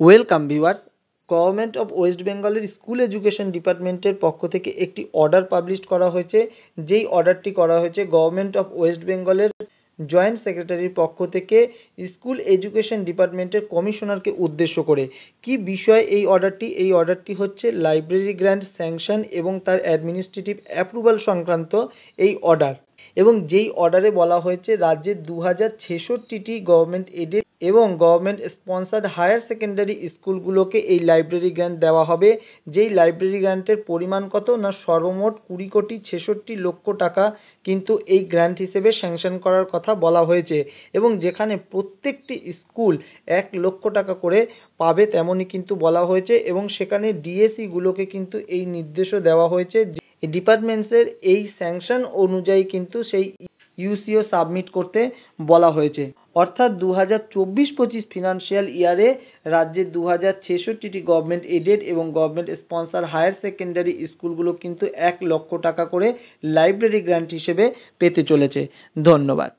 Welcome viewer. Government of West বেঙ্গলের school education ডিপার্টমেন্টের পক্ষ থেকে একটি অর্ডার পাবলিশ করা হয়েছে। যেই অর্ডারটি করা হয়েছে গভর্নমেন্ট অফ ওয়েস্ট বেঙ্গলের জয়েন্ট সেক্রেটারির পক্ষ থেকে স্কুল এডুকেশন ডিপার্টমেন্টের কমিশনারকে উদ্দেশ্য করে। কি বিষয় এই অর্ডারটি? এই অর্ডারটি হচ্ছে লাইব্রেরি গ্র্যান্ট স্যাংশন এবং তার অ্যাডমিনিস্ট্রেটিভ অ্যাপ্রুভাল সংক্রান্ত এই অর্ডার। এবং যেই অর্ডারে বলা হয়েছে রাজ্যের 2066টি গভর্নমেন্ট এডেড এবং গভর্নমেন্ট স্পন্সার্ড হায়ার সেকেন্ডারি স্কুলগুলোকে এই লাইব্রেরি গ্র্যান্ট দেওয়া হবে। যেই লাইব্রেরি গ্র্যান্টের পরিমাণ কত না সর্বমোট 20,66,00,000 টাকা কিন্তু এই গ্র্যান্ট হিসেবে স্যাংশন করার কথা বলা হয়েছে। এবং যেখানে প্রত্যেকটি স্কুল 1,00,000 টাকা করে পাবে তেমনই কিন্তু বলা হয়েছে। এবং সেখানে ডিএসি গুলোকে কিন্তু এই নির্দেশও দেওয়া হয়েছে ডিপার্টমেন্টসের এই স্যাংশন অনুযায়ী কিন্তু সেই ইউসিও সাবমিট করতে বলা হয়েছে। অর্থাৎ 2024-25 ফিনান্সিয়াল ইয়ারে রাজ্যের 2066টি গভর্নমেন্ট এডেড এবং গভর্নমেন্ট স্পন্সর হায়ার সেকেন্ডারি স্কুলগুলো কিন্তু 1,00,000 টাকা করে লাইব্রেরি গ্র্যান্ট হিসেবে পেতে চলেছে। ধন্যবাদ।